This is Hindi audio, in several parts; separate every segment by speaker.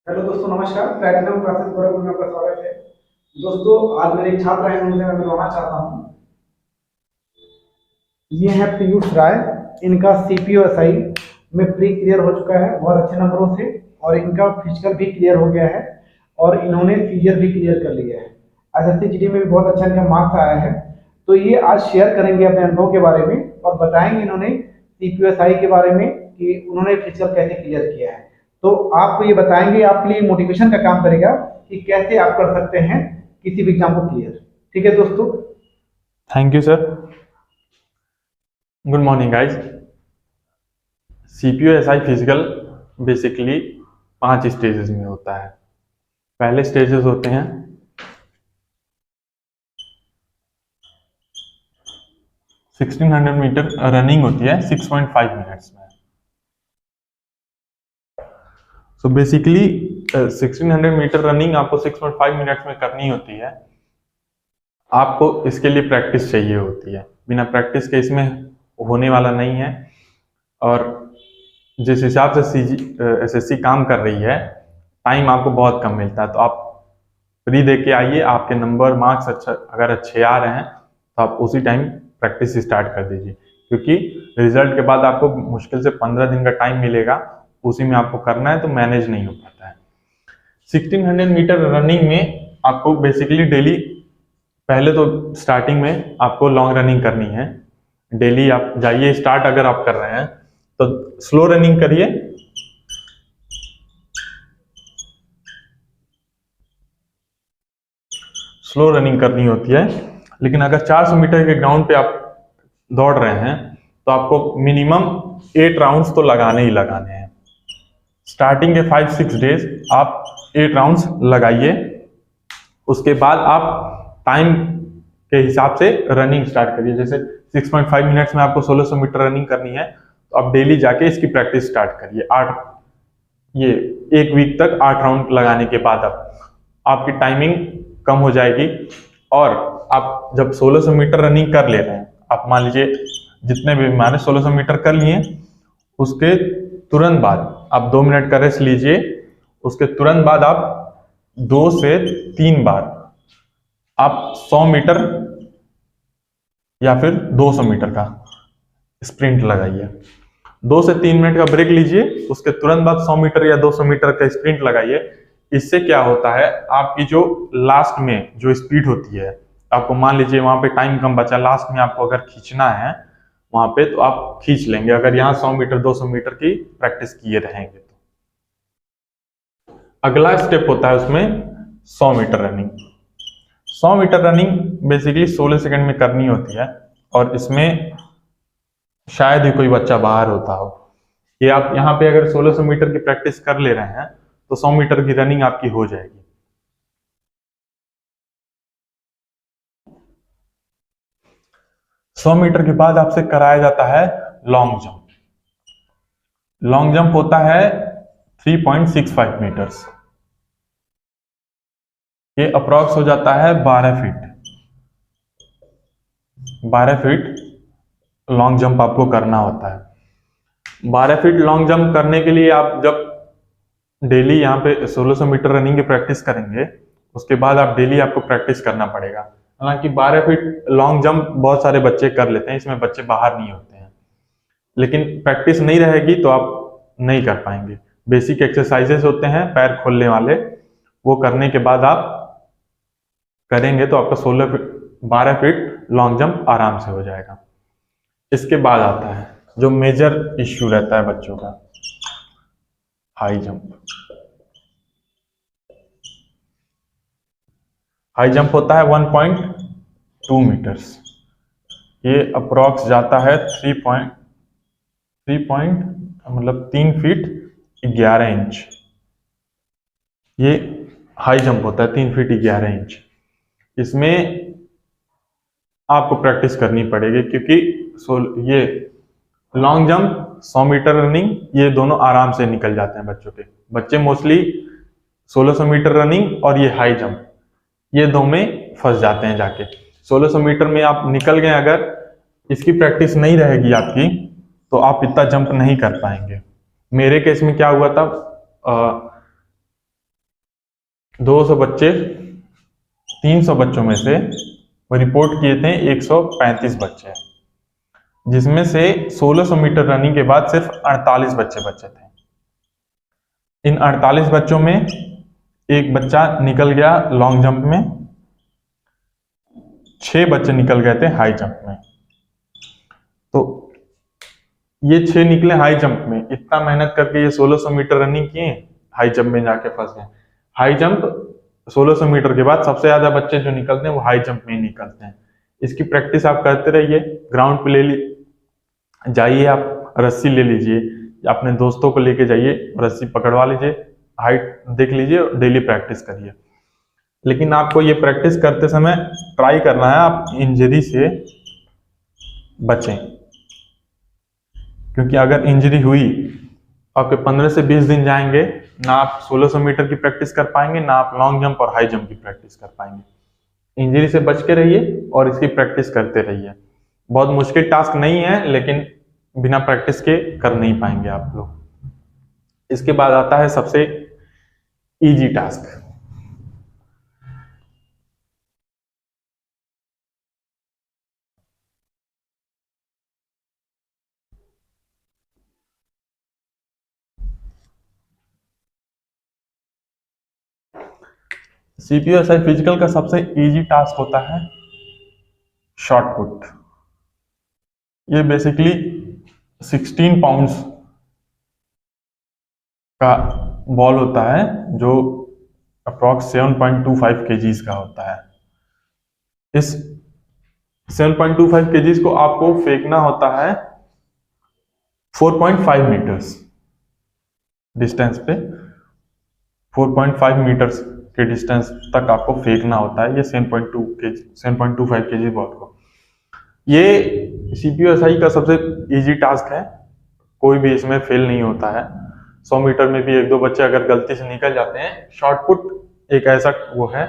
Speaker 1: हेलो दोस्तों, नमस्कार। प्लैटिनम क्लासेस गोरखपुर में आपका स्वागत है। दोस्तों, आज मेरे एक छात्र हैं, उनसे मैं मिलवाना चाहता हूँ। ये हैं पीयूष राय। इनका सीपीओएसआई में प्री क्लियर हो चुका है बहुत अच्छे नंबरों से, और इनका फिजिकल भी क्लियर हो गया है, और इन्होंने सीजर भी क्लियर कर लिया है। एसएससी जीडी में भी बहुत अच्छा इनका मार्क्स आया है। तो ये आज शेयर करेंगे अपने अनुभव के बारे में, और बताएंगे इन्होंने सीपीओएसआई के बारे में कि उन्होंने फिजिकल कैसे क्लियर किया है। तो आपको ये बताएंगे, आपके लिए मोटिवेशन का काम करेगा कि कैसे आप कर सकते हैं किसी भी एग्जाम को क्लियर। ठीक है दोस्तों।
Speaker 2: Thank you sir. Good morning guys. CPO SI physical basically 5 stages में होता है। पहले स्टेजेस होते हैं 1600 मीटर रनिंग होती है 6.5 मिनट्स में। सो बेसिकली 1600 मीटर रनिंग आपको 6.5 मिनट्स में करनी होती है। आपको इसके लिए प्रैक्टिस चाहिए होती है, बिना प्रैक्टिस के इसमें होने वाला नहीं है। और जिस हिसाब से एसएससी काम कर रही है, टाइम आपको बहुत कम मिलता है। तो आप प्री दे के आइए, आपके नंबर मार्क्स अगर अच्छे आ रहे हैं तो आप उसी टाइम प्रैक्टिस स्टार्ट कर दीजिए, क्योंकि रिजल्ट के बाद आपको मुश्किल से 15 दिन का टाइम मिलेगा, उसी में आपको करना है, तो मैनेज नहीं हो पाता है। 1600 मीटर रनिंग में आपको बेसिकली डेली, पहले तो स्टार्टिंग में आपको लॉन्ग रनिंग करनी है। डेली आप जाइए, स्टार्ट अगर आप कर रहे हैं तो स्लो रनिंग करिए। स्लो रनिंग करनी होती है। लेकिन अगर 400 मीटर के ग्राउंड पे आप दौड़ रहे हैं तो आपको मिनिमम 8 राउंड्स तो लगाने ही लगाने हैं। स्टार्टिंग के 5-6 डेज आप 8 राउंड्स लगाइए। उसके बाद आप टाइम के हिसाब से रनिंग स्टार्ट करिए। जैसे 6.5 मिनट्स में आपको 1600 मीटर रनिंग करनी है, तो आप डेली जाके इसकी प्रैक्टिस स्टार्ट करिए। ये 1 वीक तक 8 राउंड लगाने के बाद आपकी टाइमिंग कम हो जाएगी। और आप जब 1600 मीटर रनिंग कर ले रहे हैं, आप मान लीजिए जितने भी माने 1600 मीटर कर लिए, उसके तुरंत बाद आप 2 मिनट का रेस्ट लीजिए। उसके तुरंत बाद आप 2 से 3 बार आप 100 मीटर या फिर 200 मीटर का स्प्रिंट लगाइए। 2 से 3 मिनट का ब्रेक लीजिए, उसके तुरंत बाद 100 मीटर या 200 मीटर का स्प्रिंट लगाइए। इससे क्या होता है, आपकी जो लास्ट में जो स्पीड होती है, आपको मान लीजिए वहां पे टाइम कम बचा, लास्ट में आपको अगर खींचना है वहां पे, तो आप खींच लेंगे, अगर यहाँ 100 मीटर 200 मीटर की प्रैक्टिस किए रहेंगे तो। अगला स्टेप होता है उसमें 100 meter running. 100 meter running basically 16 second में करनी होती है, और इसमें शायद ही कोई बच्चा बाहर होता हो। ये आप यहाँ पे अगर 1600 मीटर की प्रैक्टिस कर ले रहे हैं तो 100 मीटर की रनिंग आपकी हो जाएगी। सौ मीटर के बाद आपसे कराया जाता है लॉन्ग जंप। लॉन्ग जंप होता है 3.65 मीटर्स। ये अप्रॉक्स हो जाता है 12 फीट। 12 फीट लॉन्ग जंप आपको करना होता है। 12 फीट लॉन्ग जंप करने के लिए आप जब डेली यहाँ पे 1600 मीटर रनिंग की प्रैक्टिस करेंगे, उसके बाद आप डेली आपको प्रैक्टिस करना पड़ेगा। हालांकि 12 फीट लॉन्ग जंप बहुत सारे बच्चे कर लेते हैं, इसमें बच्चे बाहर नहीं होते हैं, लेकिन प्रैक्टिस नहीं रहेगी तो आप नहीं कर पाएंगे। बेसिक एक्सरसाइजेस होते हैं पैर खोलने वाले, वो करने के बाद आप करेंगे तो आपका 12 फीट लॉन्ग जंप आराम से हो जाएगा। इसके बाद आता है जो मेजर इश्यू रहता है बच्चों का, हाई जंप। हाई जंप होता है 1.2 मीटर्स। ये अप्रॉक्स जाता है 3 फीट 11 इंच। ये हाई जंप होता है 3 फीट 11 इंच। इसमें आपको प्रैक्टिस करनी पड़ेगी, क्योंकि ये लॉन्ग जंप 100 मीटर रनिंग ये दोनों आराम से निकल जाते हैं बच्चों के। बच्चे मोस्टली 1600 मीटर रनिंग और ये हाई जंप, ये दो में फंस जाते हैं जाके। 1600 मीटर में आप निकल गए, अगर इसकी प्रैक्टिस नहीं रहेगी आपकी तो आप इतना जंप नहीं कर पाएंगे। मेरे केस में क्या हुआ था, 200 बच्चे, 300 बच्चों में से वो रिपोर्ट किए थे 135 बच्चे, जिसमें से 1600 मीटर रनिंग के बाद सिर्फ 48 बच्चे बचे थे। इन 48 बच्चों में एक बच्चा निकल गया लॉन्ग जंप में, 6 बच्चे निकल गए थे हाई जंप में। तो ये 6 निकले हाई जंप में, इतना मेहनत करके ये 1600 मीटर रनिंग किए, हाई जंप में जाके फंस गए। हाई जंप 1600 मीटर के बाद सबसे ज्यादा बच्चे जो निकलते हैं वो हाई जंप में ही निकलते हैं। इसकी प्रैक्टिस आप करते रहिए, ग्राउंड पे ले जाइए, आप रस्सी ले लीजिए, अपने दोस्तों को लेके जाइए, रस्सी पकड़वा लीजिए, हाइट देख लीजिए और डेली प्रैक्टिस करिए। लेकिन आपको ये प्रैक्टिस करते समय ट्राई करना है आप इंजरी से बचें, क्योंकि अगर इंजरी हुई आपके 15 से 20 दिन जाएंगे, ना आप 1600 मीटर की प्रैक्टिस कर पाएंगे, ना आप लॉन्ग जंप और हाई जंप की प्रैक्टिस कर पाएंगे। इंजरी से बच के रहिए और इसकी प्रैक्टिस करते रहिए। बहुत मुश्किल टास्क नहीं है, लेकिन बिना प्रैक्टिस के कर नहीं पाएंगे आप लोग। इसके बाद आता है सबसे इजी टास्क। सीपीओएसआई फिजिकल का सबसे इजी टास्क होता है शॉट पुट। ये बेसिकली 16 पाउंड्स का बॉल होता है जो अप्रॉक्स 7.25 केजीज का होता है। इस 7.25 केजीज को आपको फेंकना होता है 4.5 मीटर्स डिस्टेंस पे, 4.5 मीटर्स के डिस्टेंस तक आपको फेंकना होता है ये 7.25 केजी बॉल को। ये सीपीओएसआई का सबसे इजी टास्क है, कोई भी इसमें फेल नहीं होता है। 100 मीटर में भी 1-2 बच्चे अगर गलती से निकल जाते हैं। शॉट पुट एक ऐसा वो है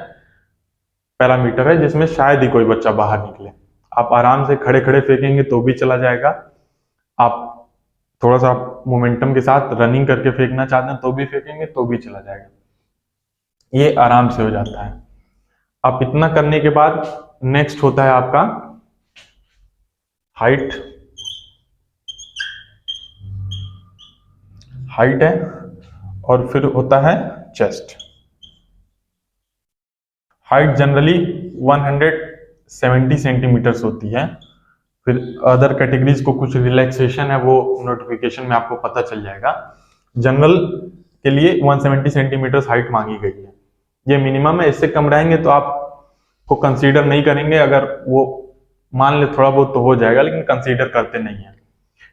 Speaker 2: पैरामीटर है जिसमें शायद ही कोई बच्चा बाहर निकले। आप आराम से खड़े खड़े फेंकेंगे तो भी चला जाएगा, आप थोड़ा सा मोमेंटम के साथ रनिंग करके फेंकना चाहते हैं तो भी फेंकेंगे तो भी चला जाएगा, ये आराम से हो जाता है। आप इतना करने के बाद नेक्स्ट होता है आपका हाइट है, और फिर होता है चेस्ट। हाइट जनरली 170 सेंटीमीटर्स होती है। फिर अदर कैटेगरीज को कुछ रिलैक्सेशन है, वो नोटिफिकेशन में आपको पता चल जाएगा। जनरल के लिए 170 सेंटीमीटर्स हाइट मांगी गई है, ये मिनिमम है। इससे कम रहेंगे तो आपको कंसीडर नहीं करेंगे, अगर वो मान ले थोड़ा बहुत तो हो जाएगा, लेकिन कंसीडर करते नहीं है।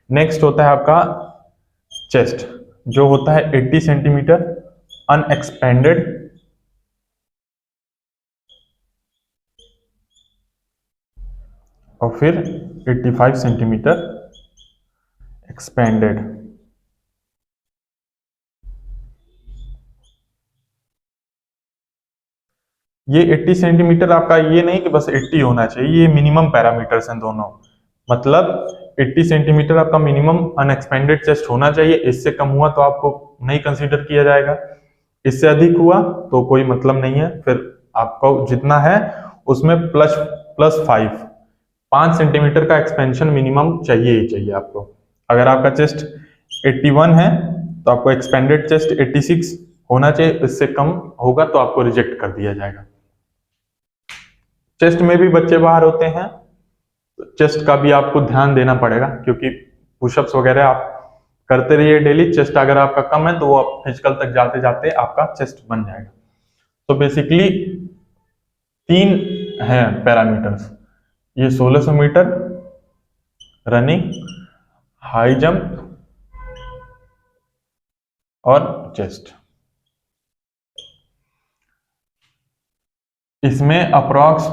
Speaker 2: नेक्स्ट होता है आपका चेस्ट, जो होता है 80 सेंटीमीटर अनएक्सपेंडेड, और फिर 85 सेंटीमीटर एक्सपेंडेड। ये 80 सेंटीमीटर आपका ये नहीं कि बस 80 होना चाहिए, ये मिनिमम पैरामीटर्स हैं दोनों। मतलब 80 सेंटीमीटर आपका मिनिमम अनएक्सपेंडेड चेस्ट होना चाहिए, इससे कम हुआ तो आपको नहीं कंसीडर किया जाएगा, इससे अधिक हुआ तो कोई मतलब नहीं है। फिर आपको जितना है उसमें प्लस 5 सेंटीमीटर का एक्सपेंशन मिनिमम चाहिए ही चाहिए आपको। अगर आपका चेस्ट 81 है तो आपको एक्सपेंडेड चेस्ट 86 होना चाहिए, इससे कम होगा तो आपको रिजेक्ट कर दिया जाएगा। चेस्ट में भी बच्चे बाहर होते हैं, चेस्ट का भी आपको ध्यान देना पड़ेगा, क्योंकि पुशअप्स वगैरह आप करते रहिए डेली। चेस्ट अगर आपका कम है तो वो फिजिकल तक जाते जाते आपका चेस्ट बन जाएगा। तो बेसिकली 3 हैं पैरामीटर्स, ये 1600 मीटर रनिंग, हाई जंप और चेस्ट। इसमें अप्रॉक्स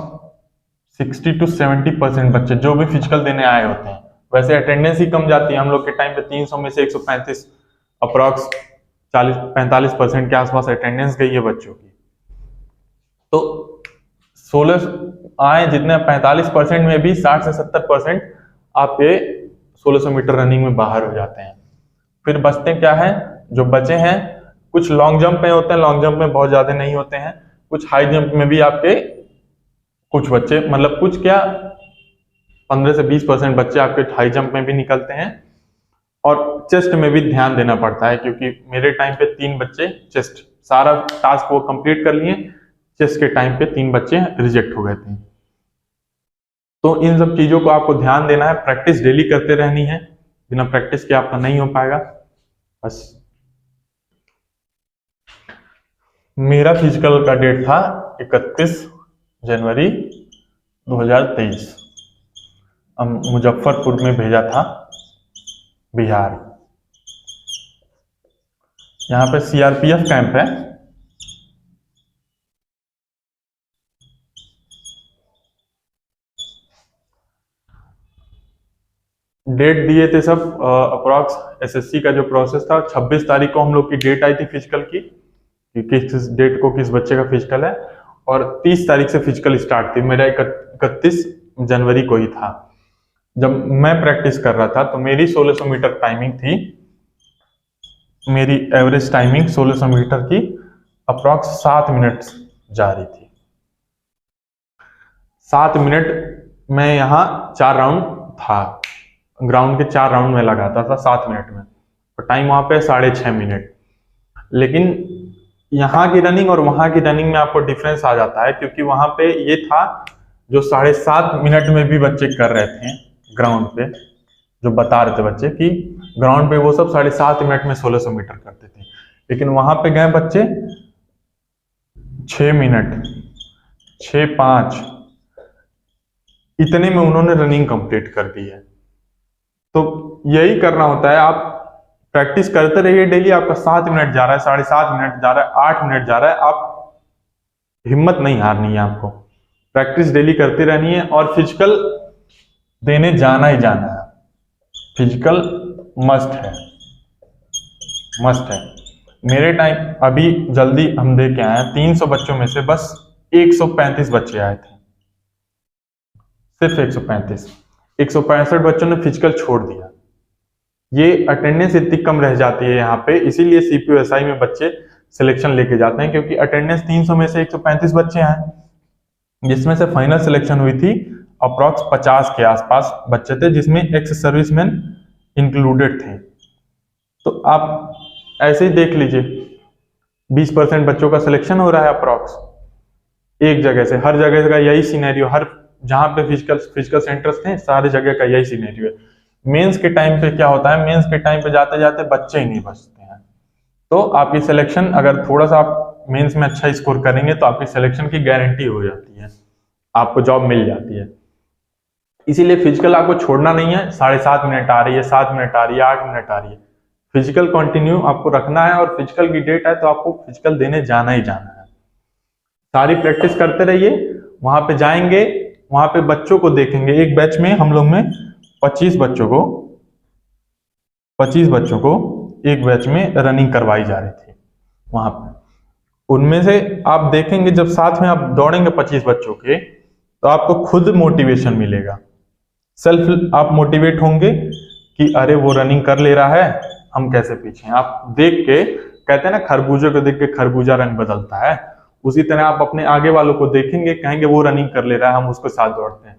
Speaker 2: 60 to 70% बच्चे जो भी फिजिकल देने आए होते हैं, वैसे अटेंडेंस ही कम जाती है। हम लोग के टाइम पे 300 में से 135 अप्रॉक्स 45% के आसपास अटेंडेंस गई है बच्चों की। तो 16 आए जितने 45% में भी 60 से 70% आपके 1600 मीटर रनिंग में बाहर हो जाते हैं। फिर बचते क्या है, जो बचे हैं कुछ लॉन्ग जंप में होते हैं, लॉन्ग जंप में बहुत ज्यादा नहीं होते हैं, कुछ हाई जंप में भी आपके कुछ बच्चे, मतलब कुछ क्या 15 से 20% बच्चे आपके हाई जंप में भी निकलते हैं। और चेस्ट में भी ध्यान देना पड़ता है, क्योंकि मेरे टाइम पे 3 बच्चे चेस्ट सारा टास्क वो कंप्लीट कर लिए, चेस्ट के टाइम पे 3 बच्चे रिजेक्ट हो गए थे। तो इन सब चीजों को आपको ध्यान देना है, प्रैक्टिस डेली करते रहनी है, बिना प्रैक्टिस के आपका नहीं हो पाएगा। बस मेरा फिजिकल का डेट था 31 जनवरी 2023। मुजफ्फरपुर में भेजा था, बिहार। यहाँ पे सीआरपीएफ कैंप है। डेट दिए थे सब अप्रॉक्स एसएससी का जो प्रोसेस था, 26 तारीख को हम लोग की डेट आई थी फिजिकल की, कि किस डेट को किस बच्चे का फिजिकल है, और 30 तारीख से फिजिकल स्टार्ट थी। मेरा 31 जनवरी को ही था। जब मैं प्रैक्टिस कर रहा था तो मेरी 1600 मीटर टाइमिंग थी, मेरी एवरेज टाइमिंग 1600 मीटर की अप्रॉक्स 7 मिनट जा रही थी। 7 मिनट में यहाँ 4 राउंड था, ग्राउंड के 4 राउंड में लगाता था 7 मिनट में, और टाइम वहां पे 6.5 मिनट। लेकिन यहाँ की रनिंग और वहां की रनिंग में आपको डिफरेंस आ जाता है, क्योंकि वहां पे ये था जो 7.5 मिनट में भी बच्चे कर रहे थे ग्राउंड पे, जो बता रहे थे बच्चे कि ग्राउंड पे वो सब 7.5 मिनट में 1600 मीटर करते थे। लेकिन वहां पे गए बच्चे 6 मिनट, 6:05 इतने में उन्होंने रनिंग कंप्लीट कर दी है। तो यही करना होता है, आप प्रैक्टिस करते रहिए डेली। आपका 7 मिनट जा रहा है, 7.5 मिनट जा रहा है, 8 मिनट जा रहा है, आप हिम्मत नहीं हारनी है, आपको प्रैक्टिस डेली करती रहनी है। और फिजिकल देने जाना ही जाना है, फिजिकल मस्ट है, मस्ट है। मेरे टाइम अभी जल्दी हम दे के आए हैं, 300 बच्चों में से बस 135 बच्चे आए थे, सिर्फ 135। 165 बच्चों ने फिजिकल छोड़ दिया। ये अटेंडेंस इतनी कम रह जाती है यहाँ पे, इसीलिए सीपीयूएसआई में बच्चे सिलेक्शन लेके जाते हैं, क्योंकि अटेंडेंस 300 में से 135 बच्चे आए, जिसमें से फाइनल सिलेक्शन हुई थी अप्रॉक्स 50 के आसपास बच्चे थे, जिसमें एक्स सर्विसमैन इंक्लूडेड थे। तो आप ऐसे ही देख लीजिए, 20% बच्चों का सिलेक्शन हो रहा है अप्रॉक्स एक जगह से। हर जगह का यही सिनेरियो, हर जहां पे फिजिकल सेंटर्स थे सारे जगह का यही सिनेरियो है। मेंस के टाइम पे क्या होता है, मेंस के टाइम पे जाते जाते बच्चे ही नहीं बचते हैं। तो आपकी सिलेक्शन, अगर थोड़ा सा आप मेंस में अच्छा स्कोर करेंगे तो आपकी सिलेक्शन की गारंटी हो जाती है, आपको जॉब मिल जाती है। इसीलिए फिजिकल आपको छोड़ना नहीं है। 7.5 मिनट आ रही है, 7 मिनट आ रही है, 8 मिनट आ रही है, फिजिकल कंटिन्यू आपको रखना है। और फिजिकल की डेट है तो आपको फिजिकल देने जाना ही जाना है। सारी प्रैक्टिस करते रहिए, वहां पे जाएंगे, वहां पे बच्चों को देखेंगे। एक बैच में हम लोग में 25 बच्चों को एक बैच में रनिंग करवाई जा रही थी वहां पे। उनमें से आप देखेंगे जब साथ में आप दौड़ेंगे 25 बच्चों के, तो आपको खुद मोटिवेशन मिलेगा, सेल्फ आप मोटिवेट होंगे कि अरे वो रनिंग कर ले रहा है, हम कैसे पीछे हैं। आप देख के, कहते हैं ना खरबूजे को देख के खरबूजा रंग बदलता है, उसी तरह आप अपने आगे वालों को देखेंगे, कहेंगे वो रनिंग कर ले रहा है, हम उसके साथ दौड़ते हैं।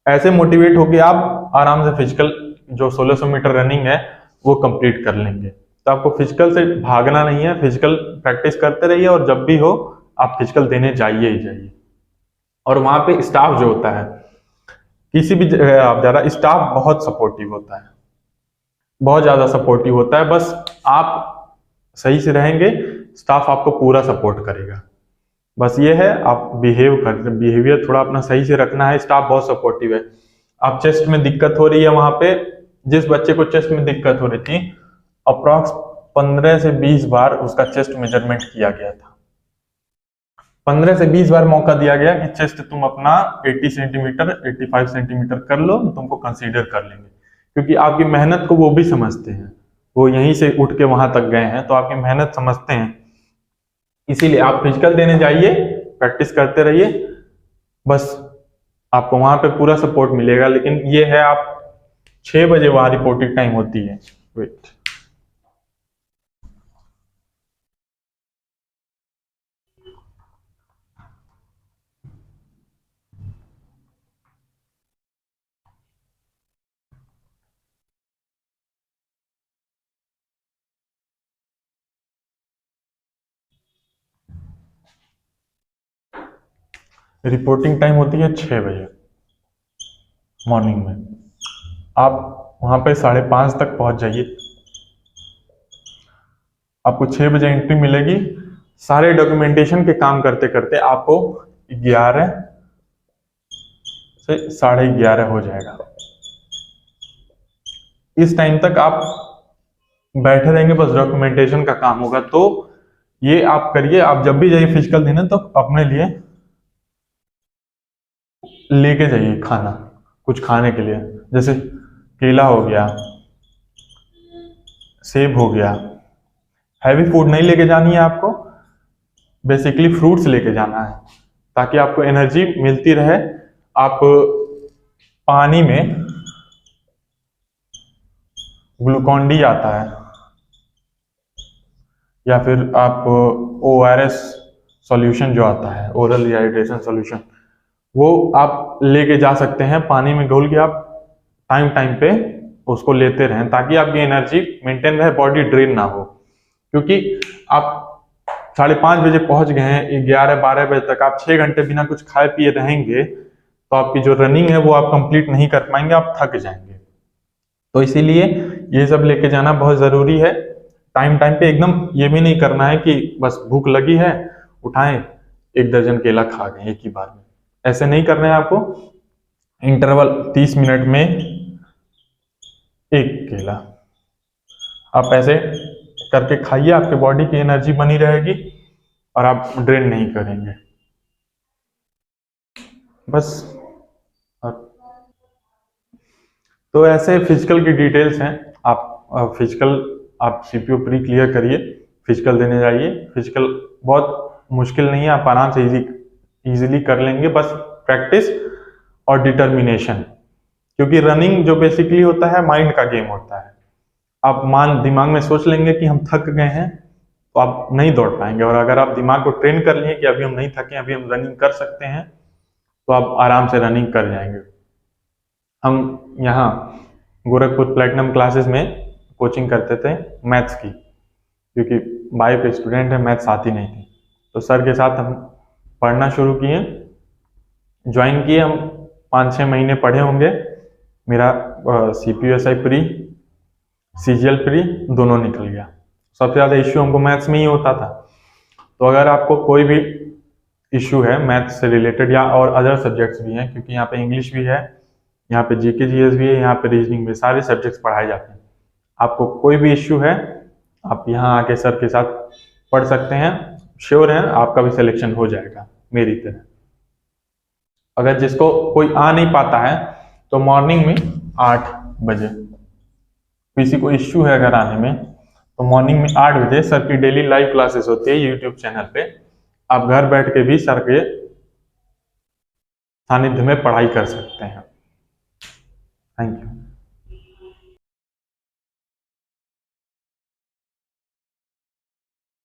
Speaker 2: ऐसे मोटिवेट होके आप आराम से फिजिकल जो 1600 मीटर रनिंग है वो कंप्लीट कर लेंगे। तो आपको फिजिकल से भागना नहीं है, फिजिकल प्रैक्टिस करते रहिए, और जब भी हो आप फिजिकल देने जाइए ही जाइए। और वहां पे स्टाफ जो होता है, किसी भी जगह आप जा रहा, स्टाफ बहुत सपोर्टिव होता है, बहुत ज्यादा सपोर्टिव होता है। बस आप सही से रहेंगे, स्टाफ आपको पूरा सपोर्ट करेगा। बस ये है, आप बिहेवियर थोड़ा अपना सही से रखना है। स्टाफ बहुत सपोर्टिव है। आप चेस्ट में दिक्कत हो रही है, वहां पे जिस बच्चे को चेस्ट में दिक्कत हो रही थी, अप्रॉक्स 15 से 20 बार उसका चेस्ट मेजरमेंट किया गया था। 15 से 20 बार मौका दिया गया कि चेस्ट तुम अपना 80 सेंटीमीटर 85 सेंटीमीटर कर लो, तुमको कंसीडर कर लेंगे। क्योंकि आपकी मेहनत को वो भी समझते हैं, वो यहीं से उठ के वहां तक गए हैं, तो आपकी मेहनत समझते हैं। इसीलिए आप फिजिकल देने जाइए, प्रैक्टिस करते रहिए, बस आपको वहां पे पूरा सपोर्ट मिलेगा। लेकिन ये है, आप 6 बजे वहां रिपोर्टिंग टाइम होती है। वेट रिपोर्टिंग टाइम होती है 6 बजे मॉर्निंग में। आप वहाँ पे 5:30 तक पहुँच जाइए। आपको 6 बजे एंट्री मिलेगी। सारे डॉक्यूमेंटेशन के काम करते करते आपको 11 से 11:30 हो जाएगा। इस टाइम तक आप बैठे रहेंगे, बस डॉक्यूमेंटेशन का काम होगा। तो ये आप करिए। आप जब भी जाइए फिजिकल देने तो अपने लिए लेके जाइए खाना, कुछ खाने के लिए, जैसे केला हो गया, सेब हो गया। हैवी फूड नहीं लेके जानी है आपको, बेसिकली फ्रूट्स लेके जाना है ताकि आपको एनर्जी मिलती रहे। आप पानी में ग्लूकॉन डी आता है या फिर आप ORS सॉल्यूशन जो आता है, ओरल रिहाइड्रेशन सॉल्यूशन, वो आप लेके जा सकते हैं। पानी में घोल के आप टाइम टाइम पे उसको लेते रहें ताकि आपकी एनर्जी मेंटेन रहे, बॉडी ड्रेन ना हो। क्योंकि आप 5:30 बजे पहुंच गए हैं, 11-12 बजे तक आप 6 घंटे बिना कुछ खाए पिए रहेंगे तो आपकी जो रनिंग है वो आप कंप्लीट नहीं कर पाएंगे, आप थक जाएंगे। तो इसीलिए ये सब लेके जाना बहुत जरूरी है। टाइम टाइम पे एकदम ये भी नहीं करना है कि बस भूख लगी है उठाएं 1 दर्जन केला खा गए एक ही बार में, ऐसे नहीं करना है आपको। इंटरवल 30 मिनट में 1 केला आप ऐसे करके खाइए, आपके बॉडी की एनर्जी बनी रहेगी और आप ड्रेन नहीं करेंगे बस। तो ऐसे फिजिकल की डिटेल्स हैं। आप फिजिकल आप सीपीओ प्री क्लियर करिए, फिजिकल देने जाइए। फिजिकल बहुत मुश्किल नहीं है, आप आराम से इजीली कर लेंगे, बस प्रैक्टिस और डिटर्मिनेशन। क्योंकि रनिंग जो बेसिकली होता है माइंड का गेम होता है। आप दिमाग में सोच लेंगे कि हम थक गए हैं तो आप नहीं दौड़ पाएंगे, और अगर आप दिमाग को ट्रेन कर लिए कि अभी हम नहीं थके, अभी हम रनिंग कर सकते हैं, तो आप आराम से रनिंग कर जाएंगे। हम यहाँ गोरखपुर प्लेटिनम क्लासेस में कोचिंग करते थे मैथ्स की, क्योंकि बायो के स्टूडेंट है, मैथ्स आती नहीं थी। तो सर के साथ हम पढ़ना शुरू किए, ज्वाइन किए। हम 5-6 महीने पढ़े होंगे। मेरा CPO-SI प्री, CGL प्री दोनों निकल गया। सबसे ज़्यादा इश्यू हमको मैथ्स में ही होता था। तो अगर आपको कोई भी इश्यू है मैथ्स से रिलेटेड या और अदर सब्जेक्ट्स भी हैं, क्योंकि यहाँ पे इंग्लिश भी है, यहाँ पे GK GS भी है, यहाँ पे रीजनिंग भी, सारे सब्जेक्ट्स पढ़ाए जाते हैं। आपको कोई भी इश्यू है आप यहाँ आके सर के साथ पढ़ सकते हैं। श्योर है आपका भी सिलेक्शन हो जाएगा मेरी तरह। अगर जिसको कोई आ नहीं पाता है तो मॉर्निंग में 8 बजे, किसी को इश्यू है अगर आने में, तो मॉर्निंग में 8 बजे सर की डेली लाइव क्लासेस होती है यूट्यूब चैनल पे। आप घर बैठ के भी सर के सानिध्य में पढ़ाई कर सकते हैं। Thank you.